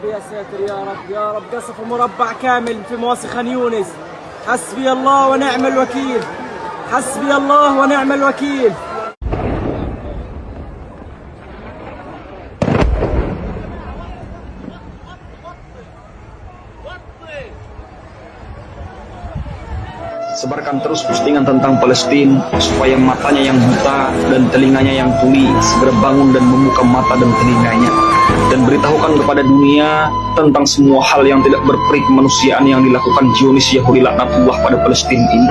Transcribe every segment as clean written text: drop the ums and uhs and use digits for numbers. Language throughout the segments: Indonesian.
ربي يا ساتر يا رب يا رب، قصف مربع كامل في مواصي خان يونس. حسبي الله ونعم الوكيل، حسبي الله ونعم الوكيل. Sebarkan terus postingan tentang Palestina supaya matanya yang buta dan telinganya yang tuli segera bangun dan membuka mata dan telinganya, dan beritahukan kepada dunia tentang semua hal yang tidak berperi kemanusiaan yang dilakukan Zionis Yahudi laknatullah pada Palestina ini,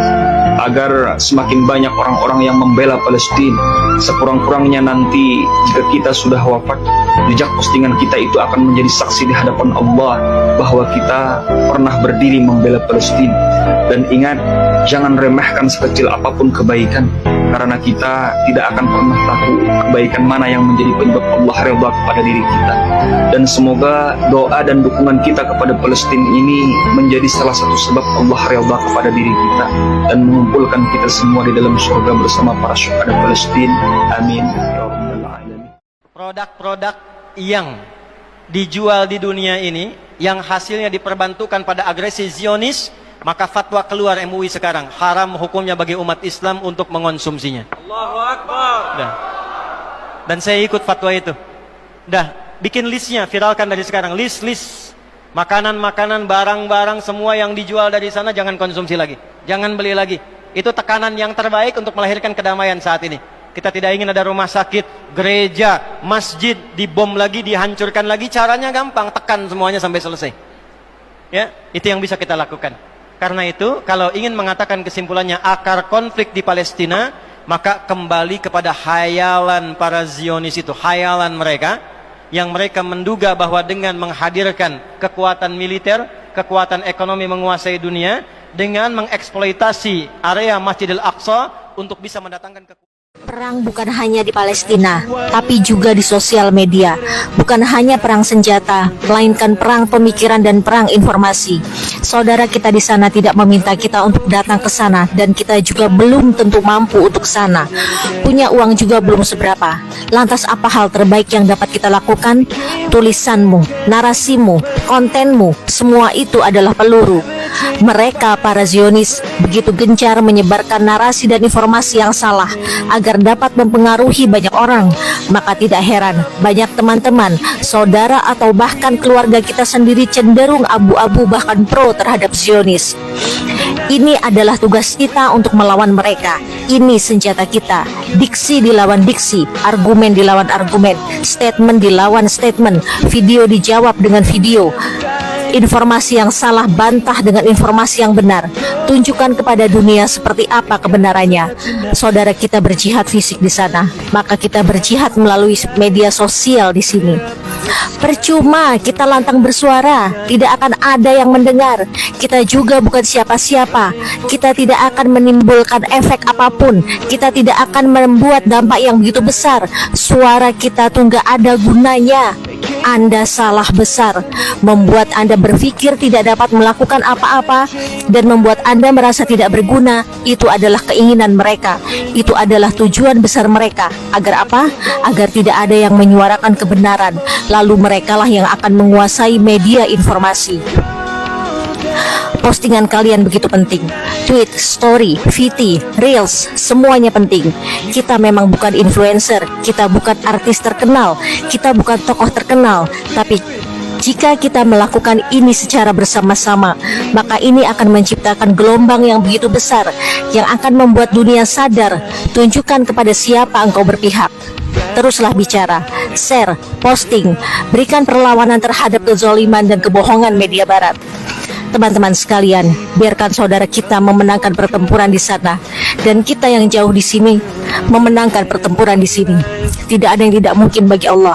agar semakin banyak orang-orang yang membela Palestina. Sekurang-kurangnya nanti jika kita sudah wafat, jejak postingan kita itu akan menjadi saksi di hadapan Allah bahwa kita pernah berdiri membela Palestina. Dan ingat, jangan remehkan sekecil apapun kebaikan, karena kita tidak akan pernah tahu kebaikan mana yang menjadi penyebab Allah redha kepada diri kita. Dan semoga doa dan dukungan kita kepada Palestina ini menjadi salah satu sebab Allah redha kepada diri kita dan mengumpulkan kita semua di dalam surga bersama para syuhada Palestina. Amin ya rabbal alamin. Produk-produk yang dijual di dunia ini yang hasilnya diperbantukan pada agresi Zionis, maka fatwa keluar MUI sekarang, haram hukumnya bagi umat Islam untuk mengonsumsinya. Allahu Akbar. Dan saya ikut fatwa itu. Bikin listnya, viralkan dari sekarang, list makanan-makanan, barang-barang semua yang dijual dari sana jangan konsumsi lagi, jangan beli lagi. Itu tekanan yang terbaik untuk melahirkan kedamaian saat ini. Kita tidak ingin ada rumah sakit, gereja, masjid dibom lagi, dihancurkan lagi. Caranya gampang, tekan semuanya sampai selesai. Ya, itu yang bisa kita lakukan. Karena itu, kalau ingin mengatakan kesimpulannya akar konflik di Palestina, maka kembali kepada hayalan para Zionis itu, hayalan mereka, yang mereka menduga bahwa dengan menghadirkan kekuatan militer, kekuatan ekonomi menguasai dunia, dengan mengeksploitasi area Masjidil Aqsa untuk bisa mendatangkan kekuatan. Perang bukan hanya di Palestina, tapi juga di sosial media. Bukan hanya perang senjata, melainkan perang pemikiran dan perang informasi. Saudara kita di sana tidak meminta kita untuk datang ke sana, dan kita juga belum tentu mampu untuk sana. Punya uang juga belum seberapa. Lantas apa hal terbaik yang dapat kita lakukan? Tulisanmu, narasimu, kontenmu, semua itu adalah peluru. Mereka, para Zionis, begitu gencar menyebarkan narasi dan informasi yang salah agar dapat mempengaruhi banyak orang. Maka tidak heran banyak teman-teman, saudara atau bahkan keluarga kita sendiri cenderung abu-abu bahkan pro terhadap Zionis. Ini adalah tugas kita untuk melawan mereka. Ini senjata kita. Diksi dilawan diksi, argumen dilawan argumen, statement dilawan statement, video dijawab dengan video. Informasi yang salah bantah dengan informasi yang benar. Tunjukkan kepada dunia seperti apa kebenarannya. Saudara kita berjihad fisik di sana, maka kita berjihad melalui media sosial di sini. Percuma kita lantang bersuara, tidak akan ada yang mendengar. Kita juga bukan siapa-siapa. Kita tidak akan menimbulkan efek apapun. Kita tidak akan membuat dampak yang begitu besar. Suara kita tuh nggak ada gunanya. Anda salah besar, membuat Anda berpikir tidak dapat melakukan apa-apa dan membuat Anda merasa tidak berguna. Itu adalah keinginan mereka. Itu adalah tujuan besar mereka. Agar apa? Agar tidak ada yang menyuarakan kebenaran. Lalu merekalah yang akan menguasai media informasi. Postingan kalian begitu penting. Tweet, story, VT, reels, semuanya penting. Kita memang bukan influencer, kita bukan artis terkenal, kita bukan tokoh terkenal, tapi jika kita melakukan ini secara bersama-sama, maka ini akan menciptakan gelombang yang begitu besar yang akan membuat dunia sadar. Tunjukkan kepada siapa engkau berpihak. Teruslah bicara, share, posting, berikan perlawanan terhadap kezaliman dan kebohongan media barat. Teman-teman sekalian, biarkan saudara kita memenangkan pertempuran di sana, dan kita yang jauh di sini memenangkan pertempuran di sini. Tidak ada yang tidak mungkin bagi Allah.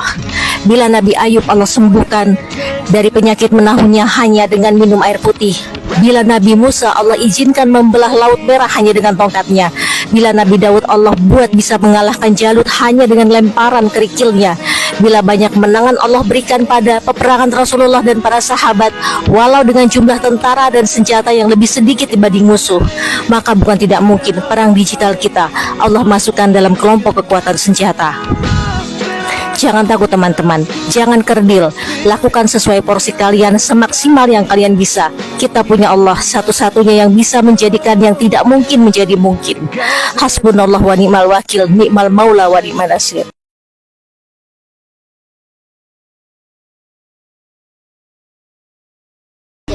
Bila Nabi Ayub Allah sembuhkan dari penyakit menahunnya hanya dengan minum air putih. Bila Nabi Musa Allah izinkan membelah laut merah hanya dengan tongkatnya. Bila Nabi Daud Allah buat bisa mengalahkan Jalut hanya dengan lemparan kerikilnya. Bila banyak menangan Allah berikan pada peperangan Rasulullah dan para sahabat, walau dengan jumlah tentara dan senjata yang lebih sedikit dibanding musuh, maka bukan tidak mungkin perang digital kita Allah masukkan dalam kelompok kekuatan senjata. Jangan takut teman-teman, jangan kerdil. Lakukan sesuai porsi kalian semaksimal yang kalian bisa. Kita punya Allah satu-satunya yang bisa menjadikan yang tidak mungkin menjadi mungkin. Hasbunallah wa ni'mal wakil, ni'mal maula wa ni'mal nasir.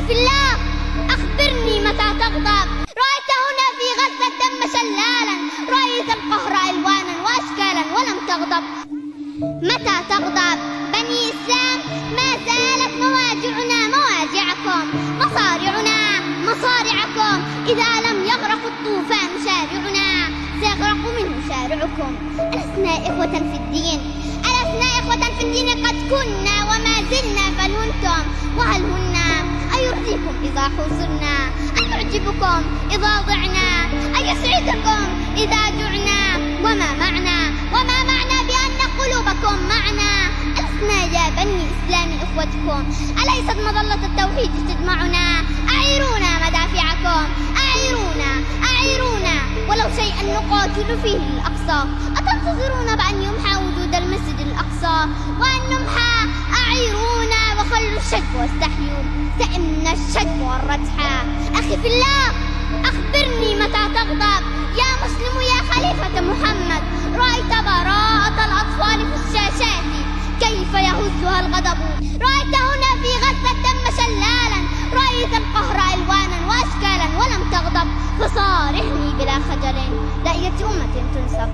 في الله أخبرني متى تغضب. رأيت هنا في غزة الدم شلالا، رأيت القهر ألوانا وأشكالا ولم تغضب. متى تغضب؟ بني إسلام ما زالت مواجعنا مواجعكم، مصارعنا مصارعكم. إذا لم يغرق الطوفان شارعنا سيغرق منه شارعكم. ألسنا إخوة في الدين؟ ألسنا إخوة في الدين؟ قد كنا وما زلنا، بل أنتم وهل هن؟ أيرضيكم إذا حوصرنا؟ أيعجبكم إذا ضعنا؟ أيسعدكم إذا جعنا؟ وما معنى بأن قلوبكم معنا؟ ألسنا يا بني إسلام إخوتكم؟ أليست مظلة التوحيد تجمعنا؟ أعيرونا مدافعكم، أعيرونا ولو شيئا نقاتل فيه الأقصى. أتنتظرون بأن يمحى وجود المسجد الأقصى وأن نمحى؟ أعيرونا وخلوا الشج واستحيوا، سئمنا الشج والرجحى. أخي في الله أخبرني متى تغضب؟ يا مسلم يا خليفة محمد، رأيت براءة الأطفال في الشاشات كيف يهزها الغضب. رأيت هنا في غزة الدم شلالا، رأيت القهر ألوانا وأشكالا ولم تغضب. فصارحني بلا خجل، داعية أمة تنسب.